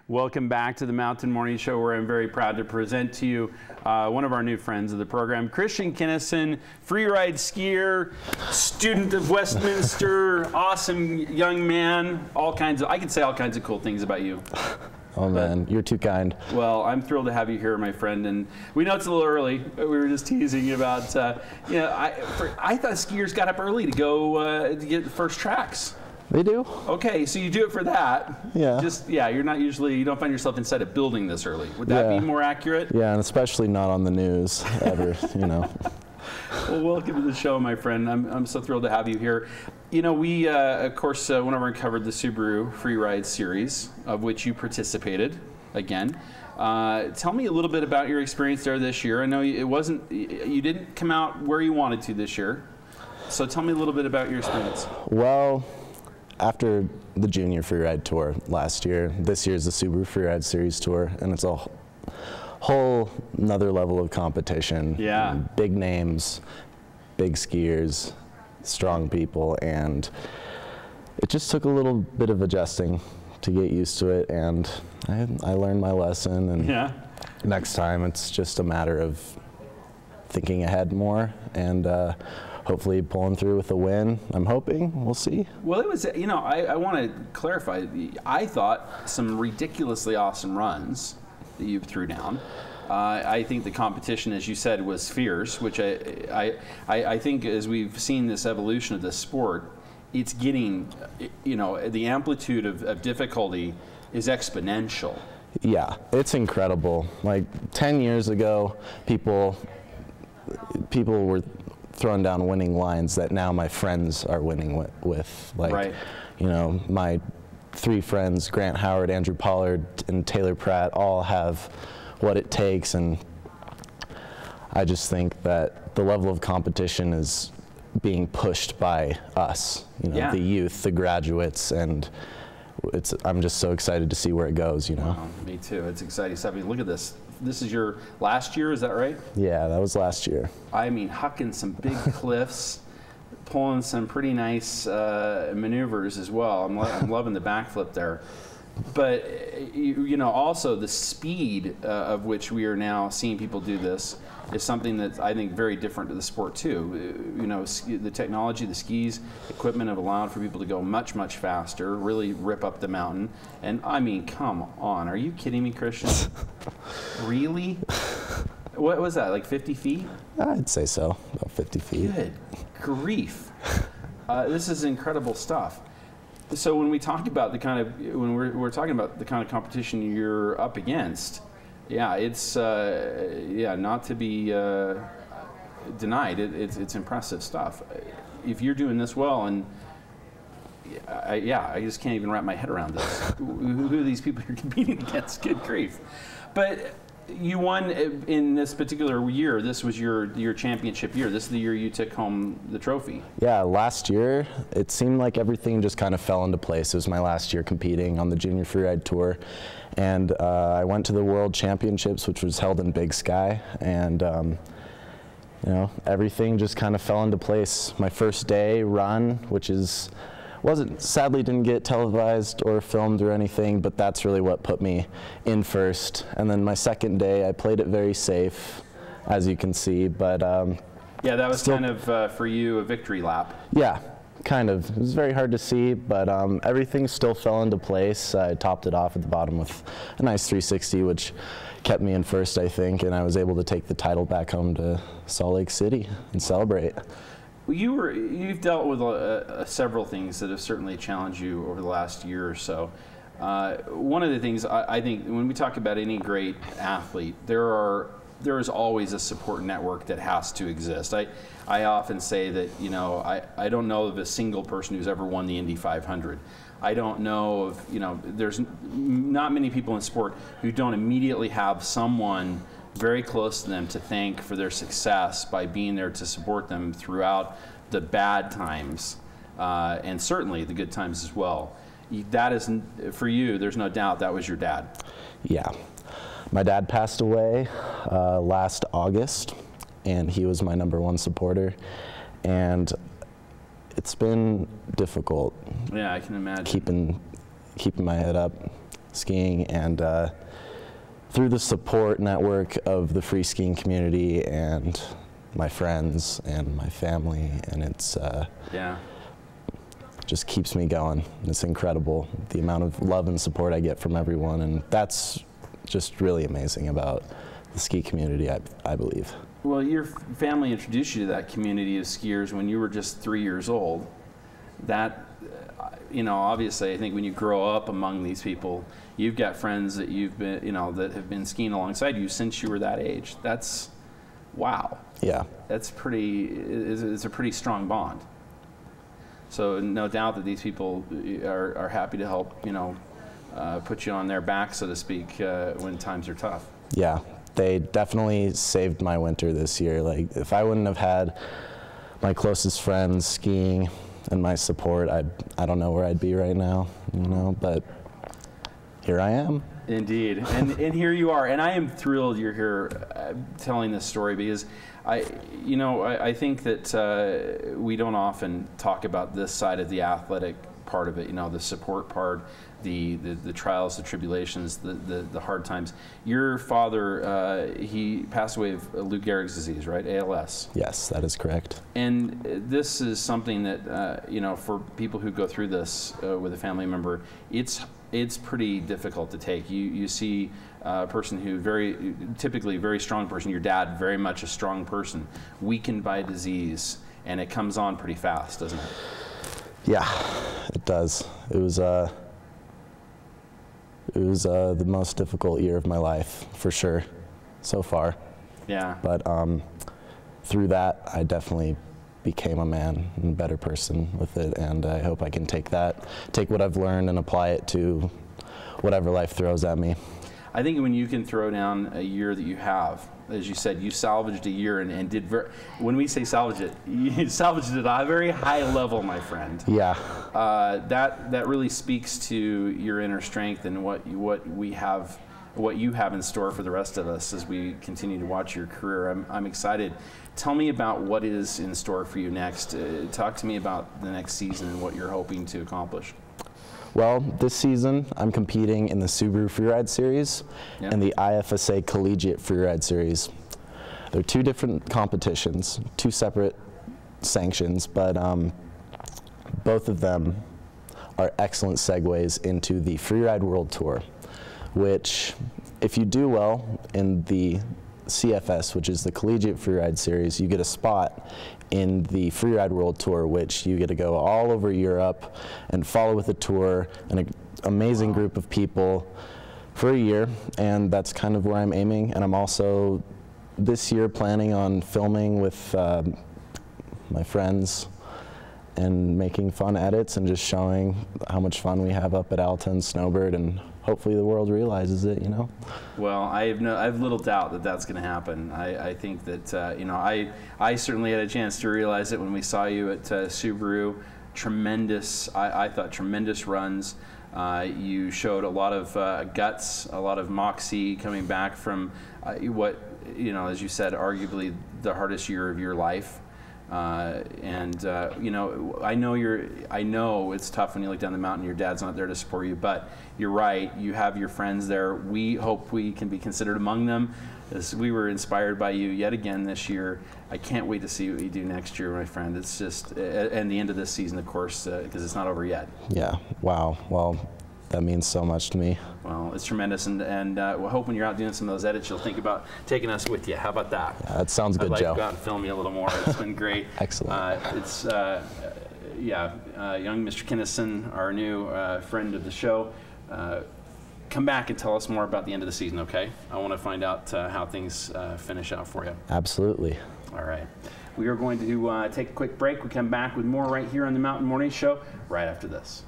Welcome back to the Mountain Morning Show, where I'm very proud to present to you one of our new friends of the program, Christian Kinnison, Freeride skier, student of Westminster, awesome young man, I could say all kinds of cool things about you. Oh man, you're too kind. Well, I'm thrilled to have you here, my friend, and we know it's a little early. We were just teasing about, I thought skiers got up early to go to get the first tracks. They do. Okay, so you do it for that. Yeah. You don't find yourself inside a building this early. Would that be more accurate? Yeah, and especially not on the news ever, Well, welcome to the show, my friend. I'm so thrilled to have you here. We, of course, whenever I covered the Subaru Freeride series, of which you participated, again. Tell me a little bit about your experience there this year. I know you didn't come out where you wanted to this year. So tell me a little bit about your experience. Well, after the Junior Freeride Tour last year, this year's the Subaru Freeride Series Tour, and it's a whole another level of competition. Yeah. Big names, big skiers, strong people, and it just took a little bit of adjusting to get used to it, and I learned my lesson, and next time it's just a matter of thinking ahead more and hopefully pulling through with a win. I'm hoping. We'll see. Well, it was, I want to clarify. I thought some ridiculously awesome runs that you threw down. I think the competition, as you said, was fierce, which I think as we've seen this evolution of this sport, it's getting, the amplitude of difficulty is exponential. Yeah, it's incredible. Like 10 years ago, people were throwing down winning lines that now my friends are winning with. Like, my three friends, Grant Howard, Andrew Pollard, and Taylor Pratt, all have what it takes, and I just think that the level of competition is being pushed by us, the youth, the graduates, and I'm just so excited to see where it goes, Wow, me too. It's exciting stuff. I mean, look at this. This is your last year, is that right? Yeah, that was last year. I mean, hucking some big cliffs, pulling some pretty nice maneuvers as well. I'm loving the backflip there. But, also the speed of which we are now seeing people do this is something that's, I think, very different to the sport, too. The technology, the skis, equipment have allowed for people to go much, much faster, really rip up the mountain. And, I mean, come on. Are you kidding me, Christian? Really? What was that, like 50 feet? I'd say so, about 50 feet. Good grief. This is incredible stuff. So when we talk about when we're talking about the kind of competition you're up against, it's not to be denied. It's impressive stuff. If you're doing this well, and I just can't even wrap my head around this. Who are these people you're competing against? Good grief! But you won in this particular year. This was your championship year. This is the year you took home the trophy. Yeah, last year it seemed like everything just kind of fell into place. It was my last year competing on the Junior Freeride Tour, and I went to the World Championships, which was held in Big Sky, and everything just kind of fell into place. My first day run, which sadly didn't get televised or filmed or anything, but that's really what put me in first. And then my second day, I played it very safe, as you can see, but that was kind of for you a victory lap. Yeah, kind of. It was very hard to see, but everything still fell into place. I topped it off at the bottom with a nice 360, which kept me in first, I think, and I was able to take the title back home to Salt Lake City and celebrate. Well, you've dealt with several things that have certainly challenged you over the last year or so. One of the things I think when we talk about any great athlete, there is always a support network that has to exist. I often say that I don't know of a single person who's ever won the Indy 500. I don't know of there's not many people in sport who don't immediately have someone very close to them to thank for their success by being there to support them throughout the bad times and certainly the good times as well. That is, for you, there's no doubt that was your dad. Yeah. My dad passed away last August, and he was my #1 supporter, and it's been difficult. Yeah, I can imagine. Keeping my head up. skiing, and through the support network of the free skiing community and my friends and my family, and it's just keeps me going. It's incredible, the amount of love and support I get from everyone, and that's just really amazing about the ski community, I believe. Well, your family introduced you to that community of skiers when you were just 3 years old. That, you know, obviously, I think when you grow up among these people, you've got friends that you've been, you know, that have been skiing alongside you since you were that age. That's, wow. Yeah. That's pretty, it's a pretty strong bond. So no doubt that these people are happy to help, you know, put you on their back, so to speak, when times are tough. Yeah, they definitely saved my winter this year. Like, if I wouldn't have had my closest friends skiing and my support, I don't know where I'd be right now, you know, but here I am. Indeed, and here you are, and I am thrilled you're here telling this story, because I think that we don't often talk about this side of the athletic part of it, you know, the support part, the trials, the tribulations, the hard times. Your father, he passed away of Lou Gehrig's disease, right? ALS. Yes, that is correct. And this is something that, you know, for people who go through this with a family member, it's pretty difficult to take. You see a person who typically very strong person, your dad, very much a strong person, weakened by disease, and it comes on pretty fast, doesn't it? Yeah, it does. It was the most difficult year of my life, for sure, so far. Yeah. But through that, I definitely became a man and a better person with it, and I hope I can take what I've learned and apply it to whatever life throws at me. I think when you can throw down a year that you have, as you said, you salvaged a year and did when we say salvage it, you salvaged it at a very high level, my friend. Yeah. That really speaks to your inner strength and what you have in store for the rest of us as we continue to watch your career. I'm excited. Tell me about what is in store for you next. Talk to me about the next season and what you're hoping to accomplish. Well, this season I'm competing in the Subaru Freeride Series and the IFSA Collegiate Freeride Series. They're two different competitions, two separate sanctions, but both of them are excellent segues into the Freeride World Tour, which, if you do well in the CFS, which is the Collegiate Freeride Series, you get a spot in the Freeride World Tour, which you get to go all over Europe and follow with a tour and an amazing group of people for a year, and that's kind of where I'm aiming. And I'm also this year planning on filming with my friends and making fun edits and just showing how much fun we have up at Alta and Snowbird, and hopefully the world realizes it, you know? Well, I have little doubt that that's going to happen. I think that, you know, I certainly had a chance to realize it when we saw you at Subaru. Tremendous, I thought tremendous runs. You showed a lot of guts, a lot of moxie coming back from what, you know, as you said, arguably the hardest year of your life. You know, I know it's tough when you look down the mountain, your dad's not there to support you, but you're right, you have your friends there. We hope we can be considered among them, as we were inspired by you yet again this year. I can't wait to see what you do next year, my friend. It's just, and the end of this season, of course, because it's not over yet. Yeah, wow, well, that means so much to me. Well, it's tremendous, and we'll hope when you're out doing some of those edits, you'll think about taking us with you. How about that? Yeah, that sounds good, Joe. I'd like Joe. to go out and film you a little more. It's been great. Excellent. Young Mr. Kinnison, our new friend of the show. Come back and tell us more about the end of the season, okay? I want to find out how things finish out for you. Absolutely. All right. We are going to take a quick break. We come back with more right here on the Mountain Morning Show right after this.